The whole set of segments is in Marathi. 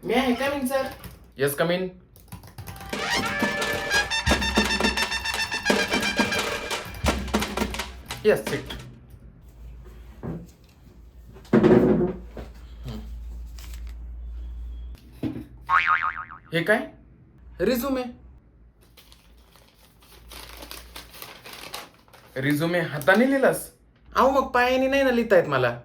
May I come in sir? Yes, come in. Yes, sit. हे काय? रिझ्युमे. रिझ्युमे हाताने लिहिलास? अहो मग पायाने नाही ना लिहिता येत मला.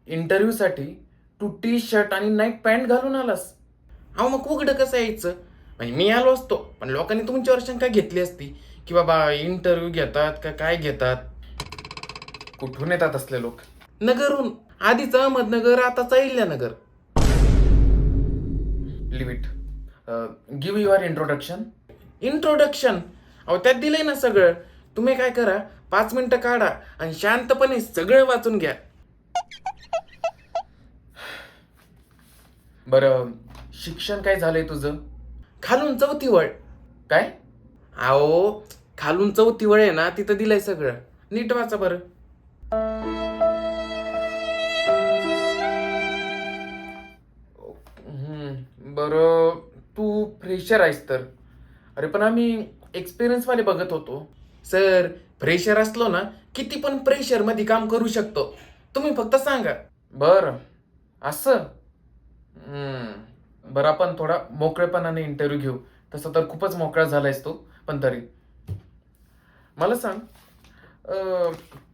इंटरव्ह्यू साठी तू टी शर्ट आणि नाईट पॅन्ट घालून आलास? अहो मग उघडं कसं यायचं? म्हणजे मी आलो असतो पण लोकांनी तुमच्यावर शंका घेतली असती की बाबा इंटरव्ह्यू घेतात का काय घेतात. कुठून येतात असले लोक? नगरहून. आधीच अहमदनगर, आताच Ahilyanagar. Leave it. Give your introduction. Introduction? अहो त्यात दिलंय ना सगळं. तुम्ही काय करा, 5 मिनिटं काढा आणि शांतपणे सगळं वाचून घ्या. बरं, शिक्षण काय झालंय तुझं? खालून 4थी वळ. काय? अहो खालून 4थी वळ आहे ना, तिथं दिलंय सगळं. नीट वाचा बरं. बरं, तू फ्रेशर आहेस तर. अरे पण आम्ही एक्सपिरियन्स वाले बघत होतो. सर, फ्रेशर असलो ना किती पण प्रेशर मध्ये काम करू शकतो. तुम्ही फक्त सांगा. बरं, असं. बरं, आपण थोडा मोकळेपणाने इंटरव्ह्यू घेऊ. तसं तर खूपच मोकळा झालायस तू, पण तरी मला सांग,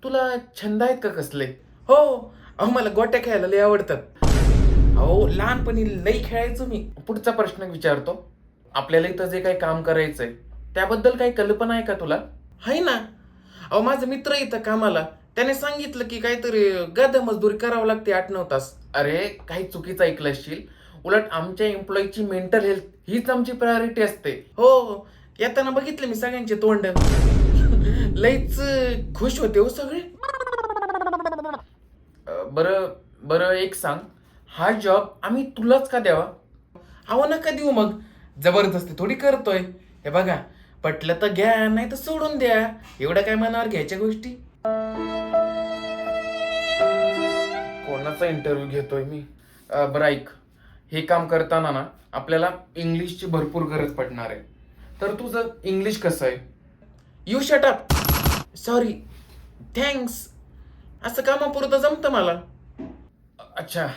तुला छंद आहेत का कसले? हो, अहो मला गोट्या खेळायला लय आवडतात. अहो लहानपणी लई खेळायचो मी. पुढचा प्रश्न विचारतो. आपल्याला इथं जे काही काम करायचंय त्याबद्दल काही कल्पना आहे का तुला? आहे ना. अहो माझा मित्र इथं कामाला, त्याने सांगितलं की काहीतरी गधा मजदूरी करावं लागते 8-9 तास. अरे, काही चुकीचं ऐकलं असशील. उलट आमच्या एम्प्लॉईची मेंटल हेल्थ हीच आमची प्रायोरिटी असते. हो, येताना बघितलं मी सगळ्यांचे तोंड. लईच खुश होते हो सगळे. बरं बरं, एक सांग, हा जॉब आम्ही तुलाच का द्यावा? अहो नका देऊ मग, जबरदस्ती थोडी करतोय. हे बघा, पटलं तर घ्या, नाही तर सोडून द्या. एवढ्या काय मनावर घ्यायच्या गोष्टी. कोणाचा इंटरव्ह्यू घेतोय मी? बरं ऐक, हे काम करताना ना आपल्याला इंग्लिशची भरपूर गरज पडणार आहे. तर तुझं इंग्लिश कसं आहे? You shut up. Sorry, thanks. असं कामापुरतं जमतं मला. अच्छा,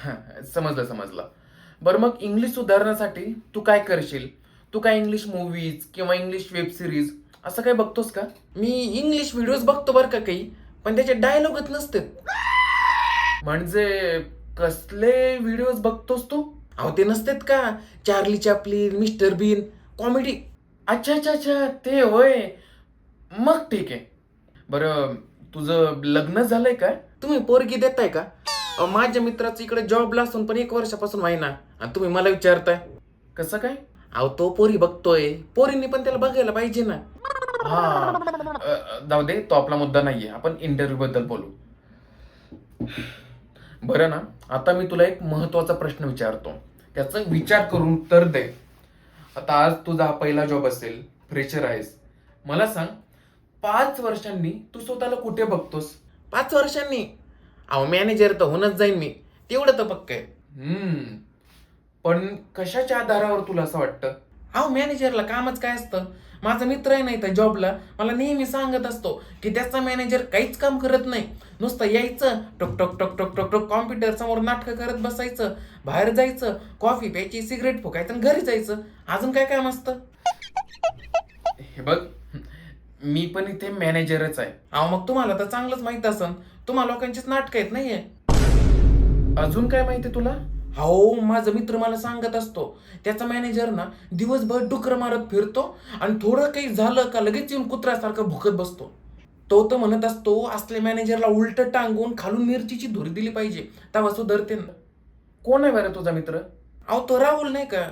समजलं. बरं, मग इंग्लिश सुधारण्यासाठी तू काय करशील? तू काय इंग्लिश मूवीज किंवा इंग्लिश वेब सिरीज असं काय बघतोस का? मी इंग्लिश व्हिडिओज बघतो बरं का काही, पण त्याचे डायलॉगच नसते. म्हणजे कसले व्हिडिओज बघतोस तू? अहो ते नसतात का, Charlie Chaplin, mister Bean, comedy. अच्छा, ते होय. मग ठीक आहे. बरं, तुझं लग्न झालंय का? तुम्ही पोरगी देताय का? अहो माझ्या मित्राचं इकडे जॉबला असून पण 1 वर्षापासून व्हायना, आणि तुम्ही मला विचारताय. कसं काय? अहो तो पोरी बघतोय, पोरींनी पण त्याला बघायला पाहिजे ना. जाऊ दे, तो आपला मुद्दा नाहीये. आपण इंटरव्ह्यू बद्दल बोलू. बरं ना, आता मी तुला एक महत्वाचा प्रश्न विचारतो, त्याचा विचार करून उत्तर दे. आता आज तुझा हा पहिला जॉब असेल, फ्रेशर आहेस. मला सांग, 5 वर्षांनी तू स्वतःला कुठे बघतोस? 5 वर्षांनी? अहो मॅनेजर तर होणच जाईन मी, तेवढं तर पक्क आहे. पण कशाच्या आधारावर तुला असं वाटतं? अहो मॅनेजरला कामच काय असतं? माझा मित्र आहे ना इथं जॉबला, मला नेहमी सांगत असतो की त्याचा मॅनेजर काहीच काम करत नाही. नुसतं यायचं, टोक टोक टोक टोक टोक टोक कॉम्प्युटर समोर नाटकं करत बसायचं, बाहेर जायचं, कॉफी प्यायची, सिगरेट फुकायचं आणि घरी जायचं. अजून काय काम असतं? हे बघ, मी पण इथे मॅनेजरच आहे. अहो मग तुम्हाला तर चांगलंच माहित असन, तुम्हाला लोकांचीच नाटकं आहेत नाहीये. अजून काय माहिती तुला? हो, माझा मित्र मला सांगत असतो, त्याचा मॅनेजर ना दिवसभर डुकर मारत फिरतो आणि थोडं काही झालं का लगेच येऊन कुत्र्यासारखं भुकत बसतो. तो तर म्हणत असतो असले मॅनेजरला उलट टांगून खालून मिरचीची धुरी दिली पाहिजे, तेव्हा सुधारते ना. कोण आहे बरं तुझा मित्र? अहो तो राहुल नाही का.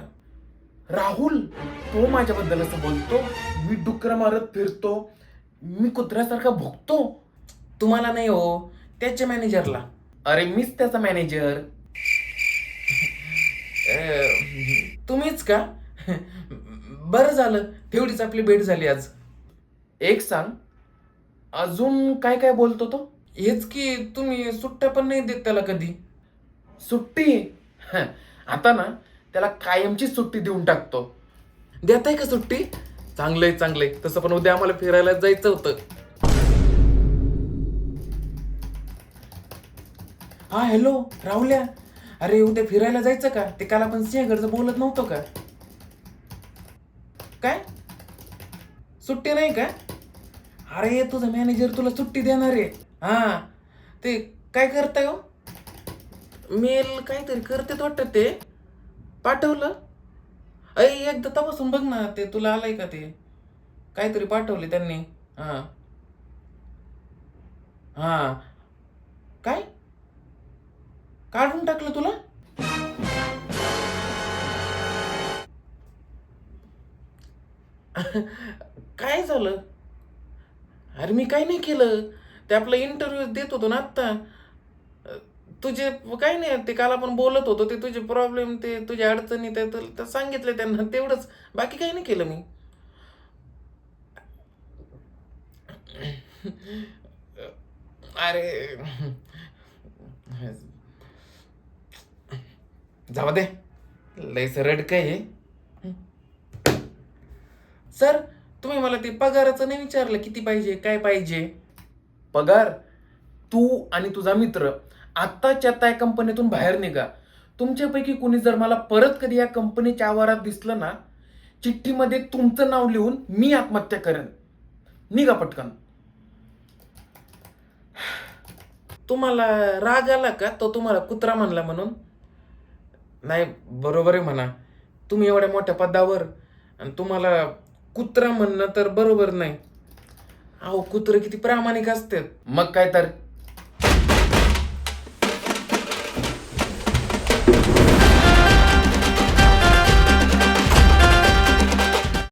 राहुल? तो माझ्याबद्दल असं बोलतो? मी डुक्कर मारत फिरतो, मी कुत्र्यासारखा भुकतो? तुम्हाला नाही हो, त्याच्या मॅनेजरला. अरे मीच त्याचा मॅनेजर. तुम्हीच का? बरं झालं, तेवढीच आपली भेट झाली आज. एक सांग, अजून काय काय बोलतो तो? हेच की तुम्ही सुट्ट्या पण नाही देत त्याला कधी. सुट्टी? हं, आता ना त्याला कायमची सुट्टी देऊन टाकतो. देताय का सुट्टी? चांगलंय चांगलंय. तसं पण उद्या आम्हाला फिरायला जायचं होतं. हा हॅलो राहुल्या. अरे उद्या फिरायला जायचं का? ते काल आपण सिंहगडचं बोलत नव्हतो का? काय? सुट्टी नाही का? अरे तुझा मॅनेजर तुला सुट्टी देणार आहे. हा ते काय करताय हो? मेल काहीतरी करते वाटतं ते. पाठवलं? अय एकदा तपासून बघ ना ते तुला आलंय का ते. काहीतरी पाठवले त्यांनी. हा हा. काय? काढून टाकलं तुला? काय झालं? अरे मी काही नाही केलं. ते आपलं इंटरव्ह्यू देत होतो ना आत्ता. तुझे काही नाही ते काल आपण बोलत होतो ते तुझे प्रॉब्लेम ते तुझ्या अडचणी ते सांगितले त्यांना तेवढंच. बाकी काही नाही केलं मी. अरे जाऊ दे. लयच रडकं आहे. सर तुम्ही मला ते पगाराचं नाही विचारलं किती पाहिजे काय पाहिजे. पगार? तू आणि तुझा मित्र आत्ताच्या त्या कंपनीतून बाहेर निघा. तुमच्यापैकी कुणी जर मला परत कधी या कंपनीच्या आवारात दिसलं ना, चिठ्ठीमध्ये तुमचं नाव लिहून मी आत्महत्या करेन. निघा पटकन. तुम्हाला राग आला का तो तुम्हाला कुत्रा म्हणला म्हणून? नाही बरोबर आहे म्हणा. तुम्ही एवढ्या मोठ्या पदावर आणि तुम्हाला कुत्रा म्हणणं तर बरोबर नाही. अहो कुत्र किती प्रामाणिक असतात. मग काय तर